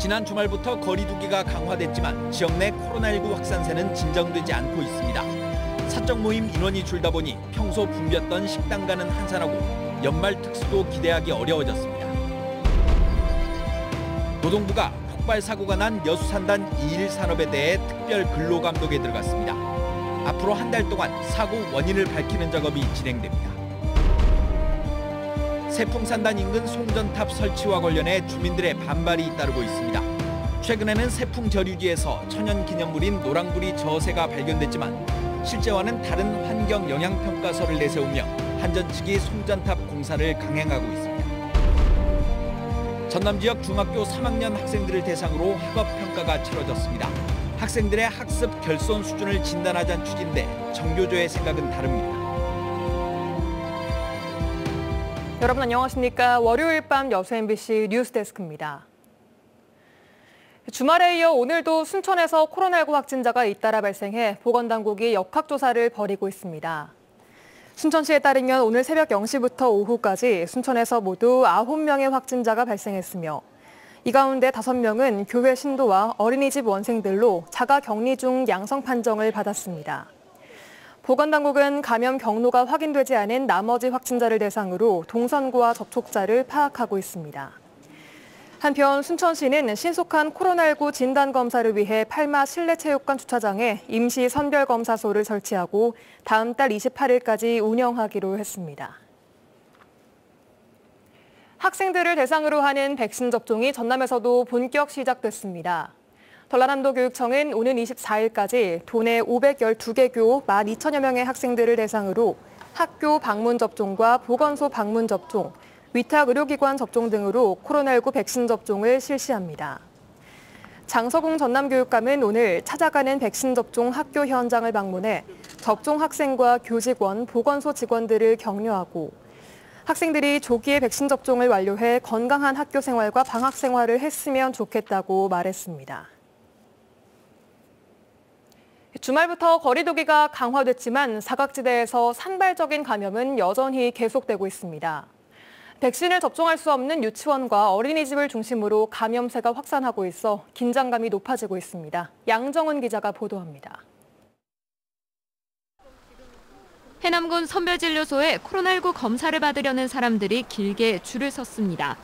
지난 주말부터 거리 두기가 강화됐지만 지역 내 코로나19 확산세는 진정되지 않고 있습니다. 사적 모임 인원이 줄다 보니 평소 붐볐던 식당가는 한산하고 연말 특수도 기대하기 어려워졌습니다. 노동부가 폭발 사고가 난 여수산단 2일 산업에 대해 특별 근로감독에 들어갔습니다. 앞으로 한 달 동안 사고 원인을 밝히는 작업이 진행됩니다. 세풍산단 인근 송전탑 설치와 관련해 주민들의 반발이 잇따르고 있습니다. 최근에는 세풍 저류지에서 천연기념물인 노랑부리 저새가 발견됐지만 실제와는 다른 환경 영향평가서를 내세우며 한전 측이 송전탑 공사를 강행하고 있습니다. 전남 지역 중학교 3학년 학생들을 대상으로 학업평가가 치러졌습니다. 학생들의 학습 결손 수준을 진단하자는 취지인데 정교조의 생각은 다릅니다. 여러분 안녕하십니까? 월요일 밤 여수 MBC 뉴스데스크입니다. 주말에 이어 오늘도 순천에서 코로나19 확진자가 잇따라 발생해 보건당국이 역학조사를 벌이고 있습니다. 순천시에 따르면 오늘 새벽 0시부터 오후까지 순천에서 모두 9명의 확진자가 발생했으며 이 가운데 5명은 교회 신도와 어린이집 원생들로 자가격리 중 양성 판정을 받았습니다. 보건당국은 감염 경로가 확인되지 않은 나머지 확진자를 대상으로 동선과 접촉자를 파악하고 있습니다. 한편 순천시는 신속한 코로나19 진단검사를 위해 팔마 실내체육관 주차장에 임시 선별검사소를 설치하고 다음 달 28일까지 운영하기로 했습니다. 학생들을 대상으로 하는 백신 접종이 전남에서도 본격 시작됐습니다. 전라남도 교육청은 오는 24일까지 도내 512개 교 12,000여 명의 학생들을 대상으로 학교 방문 접종과 보건소 방문 접종, 위탁 의료기관 접종 등으로 코로나19 백신 접종을 실시합니다. 장서공 전남교육감은 오늘 찾아가는 백신 접종 학교 현장을 방문해 접종 학생과 교직원, 보건소 직원들을 격려하고 학생들이 조기에 백신 접종을 완료해 건강한 학교 생활과 방학 생활을 했으면 좋겠다고 말했습니다. 주말부터 거리 두기가 강화됐지만 사각지대에서 산발적인 감염은 여전히 계속되고 있습니다. 백신을 접종할 수 없는 유치원과 어린이집을 중심으로 감염세가 확산하고 있어 긴장감이 높아지고 있습니다. 양정은 기자가 보도합니다. 해남군 선별진료소에 코로나19 검사를 받으려는 사람들이 길게 줄을 섰습니다.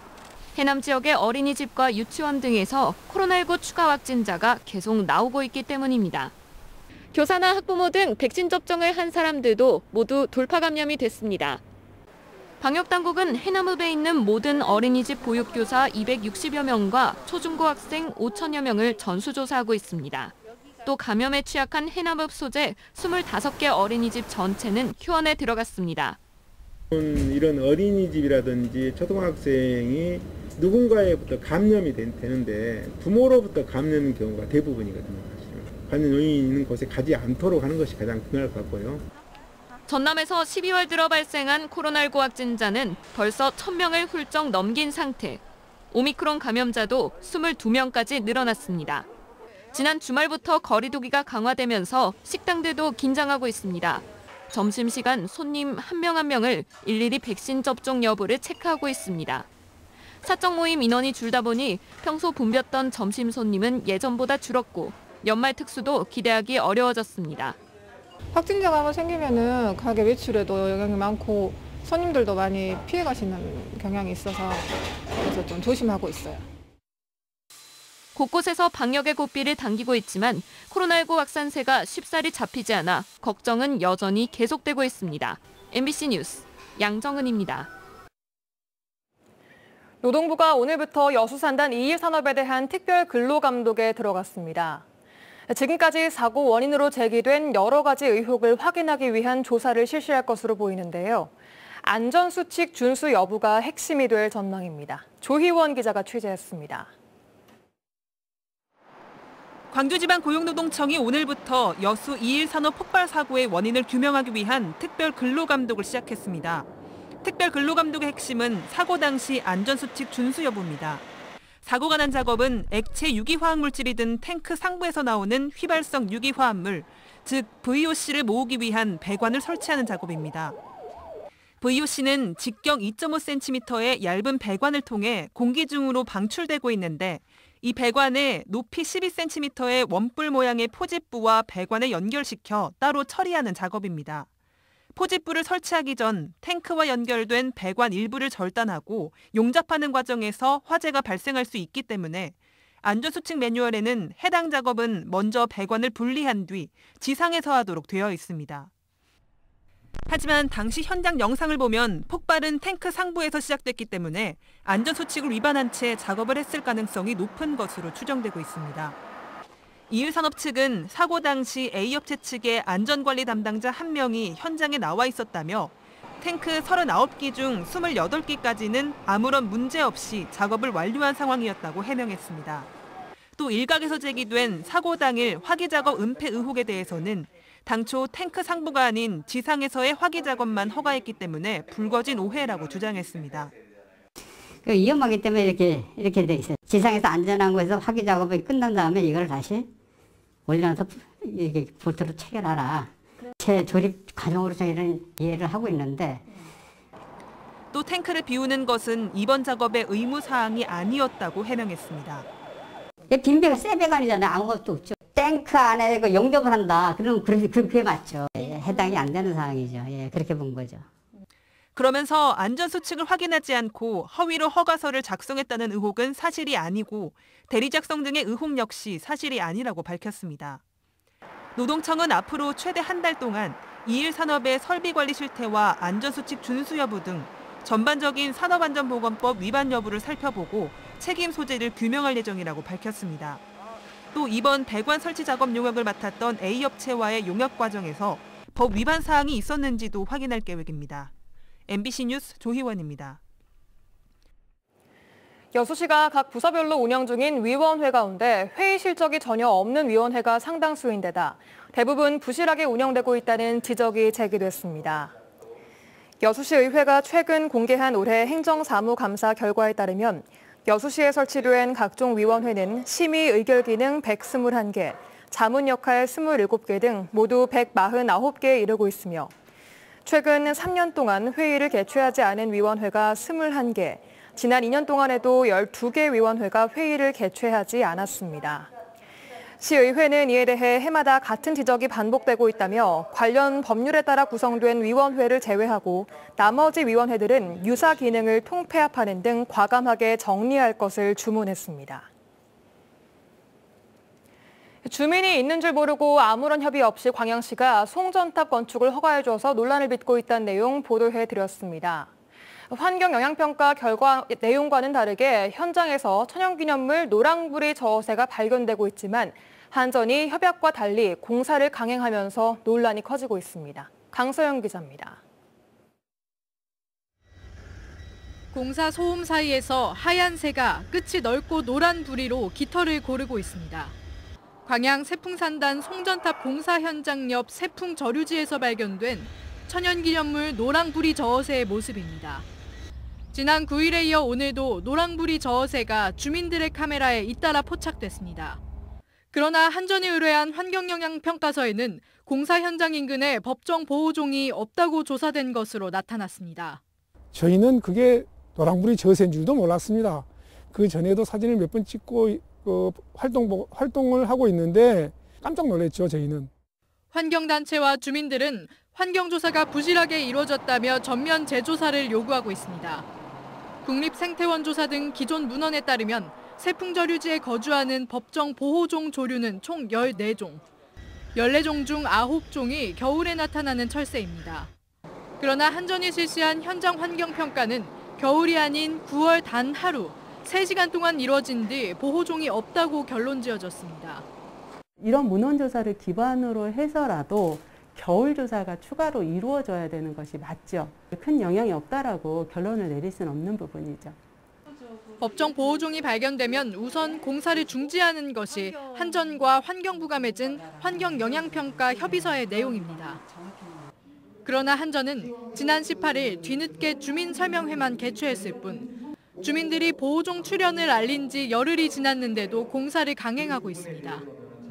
해남 지역의 어린이집과 유치원 등에서 코로나19 추가 확진자가 계속 나오고 있기 때문입니다. 교사나 학부모 등 백신 접종을 한 사람들도 모두 돌파 감염이 됐습니다. 방역당국은 해남읍에 있는 모든 어린이집 보육교사 260여 명과 초중고 학생 5천여 명을 전수조사하고 있습니다. 또 감염에 취약한 해남읍 소재 25개 어린이집 전체는 휴원에 들어갔습니다. 이런 어린이집이라든지 초등학생이 누군가에부터 감염이 되는데 부모로부터 감염인 경우가 대부분이거든요. 감염 요인이 있는 곳에 가지 않도록 하는 것이 가장 중요할 것 같고요. 전남에서 12월 들어 발생한 코로나19 확진자는 벌써 1,000명을 훌쩍 넘긴 상태. 오미크론 감염자도 22명까지 늘어났습니다. 지난 주말부터 거리 두기가 강화되면서 식당들도 긴장하고 있습니다. 점심시간 손님 한 명 한 명을 일일이 백신 접종 여부를 체크하고 있습니다. 사적 모임 인원이 줄다 보니 평소 붐볐던 점심 손님은 예전보다 줄었고 연말 특수도 기대하기 어려워졌습니다. 확진자가 한번 생기면은 가게 매출에도 영향이 많고 손님들도 많이 피해 가시는 경향이 있어서 그래서 좀 조심하고 있어요. 곳곳에서 방역의 고삐를 당기고 있지만 코로나19 확산세가 쉽사리 잡히지 않아 걱정은 여전히 계속되고 있습니다. MBC 뉴스 양정은입니다. 노동부가 오늘부터 여수산단 2일 산업에 대한 특별 근로감독에 들어갔습니다. 지금까지 사고 원인으로 제기된 여러 가지 의혹을 확인하기 위한 조사를 실시할 것으로 보이는데요. 안전수칙 준수 여부가 핵심이 될 전망입니다. 조희원 기자가 취재했습니다. 광주지방고용노동청이 오늘부터 여수 2일 산업 폭발 사고의 원인을 규명하기 위한 특별 근로감독을 시작했습니다. 특별 근로감독의 핵심은 사고 당시 안전수칙 준수 여부입니다. 사고가 난 작업은 액체 유기화학물질이 든 탱크 상부에서 나오는 휘발성 유기화합물, 즉 VOC를 모으기 위한 배관을 설치하는 작업입니다. VOC는 직경 2.5cm의 얇은 배관을 통해 공기 중으로 방출되고 있는데 이 배관에 높이 12cm의 원뿔 모양의 포집부와 배관을 연결시켜 따로 처리하는 작업입니다. 포집부를 설치하기 전 탱크와 연결된 배관 일부를 절단하고 용접하는 과정에서 화재가 발생할 수 있기 때문에 안전수칙 매뉴얼에는 해당 작업은 먼저 배관을 분리한 뒤 지상에서 하도록 되어 있습니다. 하지만 당시 현장 영상을 보면 폭발은 탱크 상부에서 시작됐기 때문에 안전수칙을 위반한 채 작업을 했을 가능성이 높은 것으로 추정되고 있습니다. 이일산업 측은 사고 당시 A업체 측의 안전관리 담당자 1명이 현장에 나와 있었다며 탱크 39기 중 28기까지는 아무런 문제 없이 작업을 완료한 상황이었다고 해명했습니다. 또 일각에서 제기된 사고 당일 화기작업 은폐 의혹에 대해서는 당초 탱크 상부가 아닌 지상에서의 화기작업만 허가했기 때문에 불거진 오해라고 주장했습니다. 위험하기 때문에 이렇게 돼 있어요. 지상에서 안전한 곳에서 화기작업이 끝난 다음에 이걸 다시 올려놔서 이렇게 볼트로 체결하라. 제 조립 과정으로서 이런 이해를 하고 있는데 또 탱크를 비우는 것은 이번 작업의 의무사항이 아니었다고 해명했습니다. 빈배가 새 배관이잖아요. 아무것도 없죠. 탱크 안에 용접을 한다. 그럼 그게 맞죠. 해당이 안 되는 상황이죠. 그렇게 본 거죠. 그러면서 안전수칙을 확인하지 않고 허위로 허가서를 작성했다는 의혹은 사실이 아니고 대리 작성 등의 의혹 역시 사실이 아니라고 밝혔습니다. 노동청은 앞으로 최대 한 달 동안 이일산업의 설비관리 실태와 안전수칙 준수 여부 등 전반적인 산업안전보건법 위반 여부를 살펴보고 책임 소재를 규명할 예정이라고 밝혔습니다. 또 이번 배관 설치 작업 용역을 맡았던 A업체와의 용역 과정에서 법 위반 사항이 있었는지도 확인할 계획입니다. MBC 뉴스 조희원입니다. 여수시가 각 부서별로 운영 중인 위원회 가운데 회의 실적이 전혀 없는 위원회가 상당수인데다 대부분 부실하게 운영되고 있다는 지적이 제기됐습니다. 여수시의회가 최근 공개한 올해 행정사무감사 결과에 따르면 여수시에 설치된 각종 위원회는 심의 의결 기능 121개, 자문 역할 27개 등 모두 149개에 이르고 있으며 최근 3년 동안 회의를 개최하지 않은 위원회가 21개, 지난 2년 동안에도 12개 위원회가 회의를 개최하지 않았습니다. 시의회는 이에 대해 해마다 같은 지적이 반복되고 있다며 관련 법률에 따라 구성된 위원회를 제외하고 나머지 위원회들은 유사 기능을 통폐합하는 등 과감하게 정리할 것을 주문했습니다. 주민이 있는 줄 모르고 아무런 협의 없이 광양시가 송전탑 건축을 허가해줘서 논란을 빚고 있다는 내용 보도해드렸습니다. 환경영향평가 결과 내용과는 다르게 현장에서 천연기념물 노랑부리 저어새가 발견되고 있지만 한전이 협약과 달리 공사를 강행하면서 논란이 커지고 있습니다. 강서영 기자입니다. 공사 소음 사이에서 하얀 새가 끝이 넓고 노란 부리로 깃털을 고르고 있습니다. 광양 세풍산단 송전탑 공사 현장 옆 세풍 저류지에서 발견된 천연기념물 노랑부리 저어새의 모습입니다. 지난 9일에 이어 오늘도 노랑부리 저어새가 주민들의 카메라에 잇따라 포착됐습니다. 그러나 한전이 의뢰한 환경영향평가서에는 공사 현장 인근에 법정 보호종이 없다고 조사된 것으로 나타났습니다. 저희는 그게 노랑부리 저어새인 줄도 몰랐습니다. 그 전에도 사진을 몇 번 찍고 활동을 하고 있는데 깜짝 놀랐죠, 저희는. 환경단체와 주민들은 환경조사가 부실하게 이루어졌다며 전면 재조사를 요구하고 있습니다. 국립생태원조사 등 기존 문헌에 따르면 세풍저류지에 거주하는 법정 보호종 조류는 총 14종. 14종 중 9종이 겨울에 나타나는 철새입니다. 그러나 한전이 실시한 현장 환경평가는 겨울이 아닌 9월 단 하루, 3시간 동안 이뤄진 뒤 보호종이 없다고 결론 지어졌습니다. 이런 문헌조사를 기반으로 해서라도 겨울조사가 추가로 이루어져야 되는 것이 맞죠. 큰 영향이 없다라고 결론을 내릴 수는 없는 부분이죠. 법정 보호종이 발견되면 우선 공사를 중지하는 것이 한전과 환경부가 맺은 환경영향평가 협의서의 내용입니다. 그러나 한전은 지난 18일 뒤늦게 주민설명회만 개최했을 뿐 주민들이 보호종 출현을 알린 지 열흘이 지났는데도 공사를 강행하고 있습니다.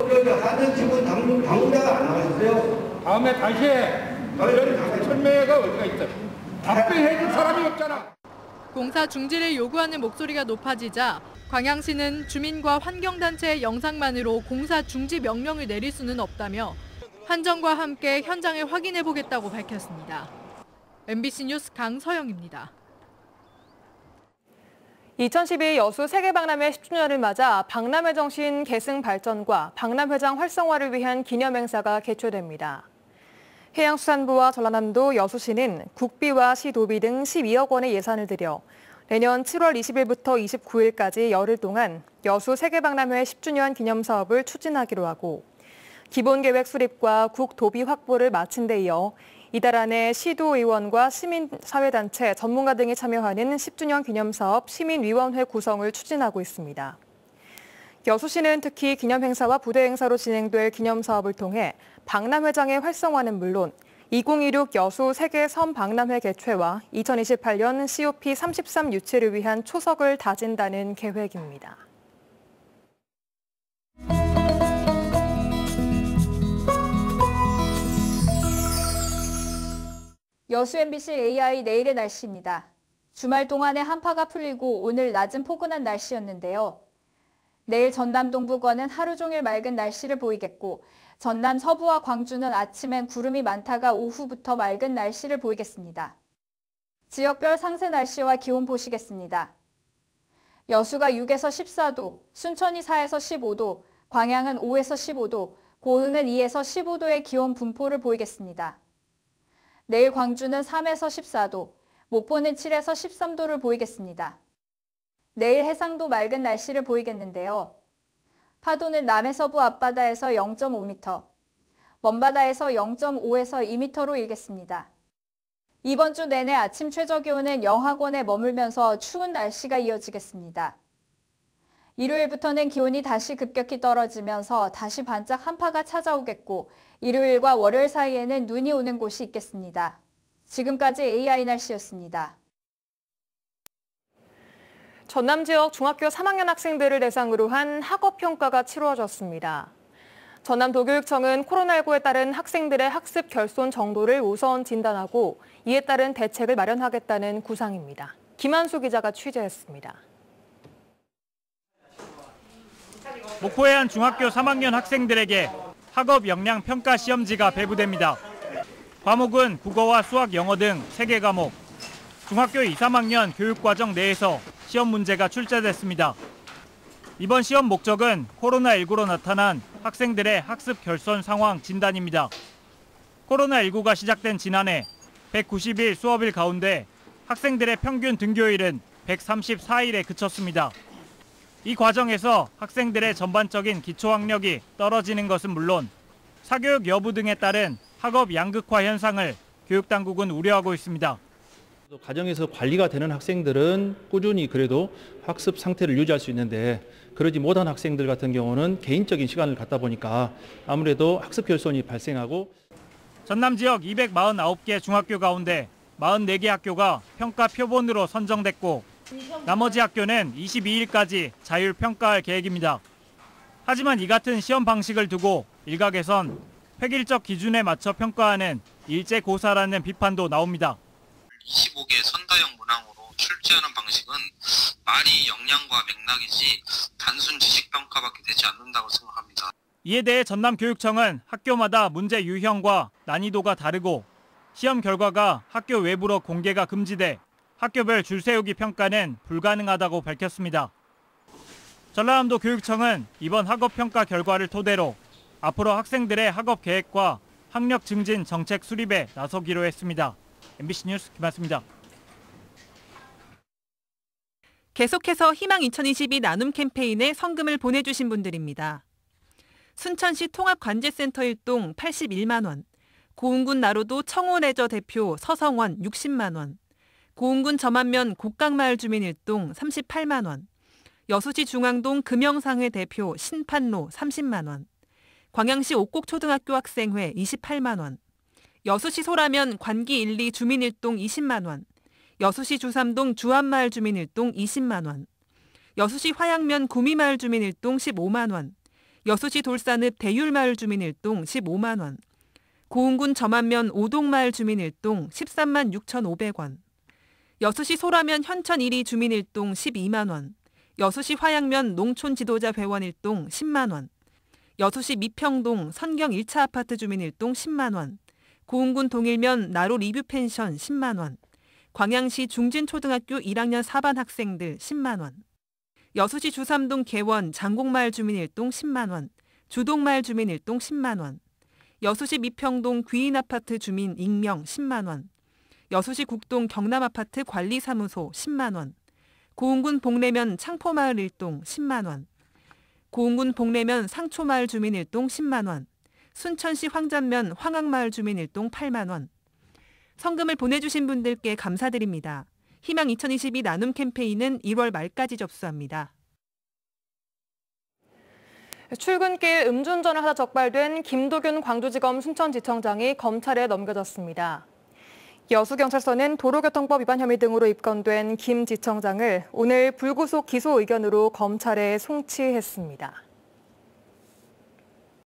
한전 직원 당분자가 안 나가셨어요? 다음에 다시 해. 설명회가 어디가 있어? 답변해 줄 사람이 없잖아. 공사 중지를 요구하는 목소리가 높아지자 광양시는 주민과 환경단체의 영상만으로 공사 중지 명령을 내릴 수는 없다며 한정과 함께 현장을 확인해보겠다고 밝혔습니다. MBC 뉴스 강서영입니다. 2012 여수 세계박람회 10주년을 맞아 박람회 정신 계승 발전과 박람회장 활성화를 위한 기념행사가 개최됩니다. 해양수산부와 전라남도 여수시는 국비와 시도비 등 12억 원의 예산을 들여 내년 7월 20일부터 29일까지 열흘 동안 여수 세계박람회 10주년 기념사업을 추진하기로 하고 기본계획 수립과 국도비 확보를 마친 데 이어 이달 안에 시도의원과 시민사회단체, 전문가 등이 참여하는 10주년 기념사업 시민위원회 구성을 추진하고 있습니다. 여수시는 특히 기념행사와 부대행사로 진행될 기념사업을 통해 박람회장의 활성화는 물론 2026 여수 세계섬박람회 개최와 2028년 COP 33 유치를 위한 초석을 다진다는 계획입니다. 여수 MBC AI 내일의 날씨입니다. 주말 동안에 한파가 풀리고 오늘 낮은 포근한 날씨였는데요. 내일 전남 동부권은 하루 종일 맑은 날씨를 보이겠고 전남 서부와 광주는 아침엔 구름이 많다가 오후부터 맑은 날씨를 보이겠습니다. 지역별 상세 날씨와 기온 보시겠습니다. 여수가 6에서 14도, 순천이 4에서 15도, 광양은 5에서 15도, 고흥은 2에서 15도의 기온 분포를 보이겠습니다. 내일 광주는 3에서 14도, 목포는 7에서 13도를 보이겠습니다. 내일 해상도 맑은 날씨를 보이겠는데요. 파도는 남해서부 앞바다에서 0.5m, 먼바다에서 0.5에서 2m로 일겠습니다. 이번 주 내내 아침 최저기온은 영하권에 머물면서 추운 날씨가 이어지겠습니다. 일요일부터는 기온이 다시 급격히 떨어지면서 다시 반짝 한파가 찾아오겠고 일요일과 월요일 사이에는 눈이 오는 곳이 있겠습니다. 지금까지 AI 날씨였습니다. 전남 지역 중학교 3학년 학생들을 대상으로 한 학업평가가 치러졌습니다. 전남도교육청은 코로나19에 따른 학생들의 학습 결손 정도를 우선 진단하고 이에 따른 대책을 마련하겠다는 구상입니다. 김한수 기자가 취재했습니다. 목포의 한 중학교 3학년 학생들에게 학업 역량 평가 시험지가 배부됩니다. 과목은 국어와 수학, 영어 등 3개 과목. 중학교 2, 3학년 교육과정 내에서 시험 문제가 출제됐습니다. 이번 시험 목적은 코로나19로 나타난 학생들의 학습 결손 상황 진단입니다. 코로나19가 시작된 지난해 190일 수업일 가운데 학생들의 평균 등교일은 134일에 그쳤습니다. 이 과정에서 학생들의 전반적인 기초학력이 떨어지는 것은 물론 사교육 여부 등에 따른 학업 양극화 현상을 교육당국은 우려하고 있습니다. 가정에서 관리가 되는 학생들은 꾸준히 그래도 학습 상태를 유지할 수 있는데 그러지 못한 학생들 같은 경우는 개인적인 시간을 갖다 보니까 아무래도 학습 결손이 발생하고 전남 지역 249개 중학교 가운데 44개 학교가 평가 표본으로 선정됐고 나머지 학교는 22일까지 자율 평가할 계획입니다. 하지만 이 같은 시험 방식을 두고 일각에선 획일적 기준에 맞춰 평가하는 일제고사라는 비판도 나옵니다. 25개 선다형 문항으로 출제하는 방식은 말이 역량과 맥락이지 단순 지식평가밖에 되지 않는다고 생각합니다. 이에 대해 전남교육청은 학교마다 문제 유형과 난이도가 다르고 시험 결과가 학교 외부로 공개가 금지돼 학교별 줄세우기 평가는 불가능하다고 밝혔습니다. 전라남도 교육청은 이번 학업평가 결과를 토대로 앞으로 학생들의 학업 계획과 학력 증진 정책 수립에 나서기로 했습니다. MBC 뉴스 김한수입니다. 계속해서 희망 2022 나눔 캠페인에 성금을 보내주신 분들입니다. 순천시 통합관제센터 1동 81만 원, 고흥군 나로도 청호레저 대표 서성원 60만 원, 고흥군 점안면 곡강마을 주민 1동 38만 원, 여수시 중앙동 금영상회 대표 신판로 30만 원, 광양시 옥곡초등학교 학생회 28만 원, 여수시 소라면 관기 1, 2 주민 1동 20만 원, 여수시 주삼동 주안마을 주민 1동 20만 원, 여수시 화양면 구미마을 주민 1동 15만 원, 여수시 돌산읍 대율마을 주민 1동 15만 원, 고흥군 점안면 오동마을 주민 1동 13만 6,500원, 여수시 소라면 현천 1위 주민 1동 12만 원, 여수시 화양면 농촌 지도자 회원 1동 10만 원, 여수시 미평동 선경 1차 아파트 주민 1동 10만 원, 고흥군 동일면 나로 리뷰 펜션 10만 원, 광양시 중진초등학교 1학년 4반 학생들 10만 원, 여수시 주삼동 개원 장곡마을 주민 1동 10만 원, 주동마을 주민 1동 10만 원, 여수시 미평동 귀인아파트 주민 익명 10만 원, 여수시 국동 경남아파트 관리사무소 10만 원, 고흥군 복내면 창포마을 1동 10만 원, 고흥군 복내면 상초마을 주민 1동 10만 원, 순천시 황잔면 황학마을 주민 1동 8만 원. 성금을 보내주신 분들께 감사드립니다. 희망 2022 나눔 캠페인은 1월 말까지 접수합니다. 출근길 음주운전을 하다 적발된 김도균 광주지검 순천지청장이 검찰에 넘겨졌습니다. 여수경찰서는 도로교통법 위반 혐의 등으로 입건된 김 지청장을 오늘 불구속 기소 의견으로 검찰에 송치했습니다.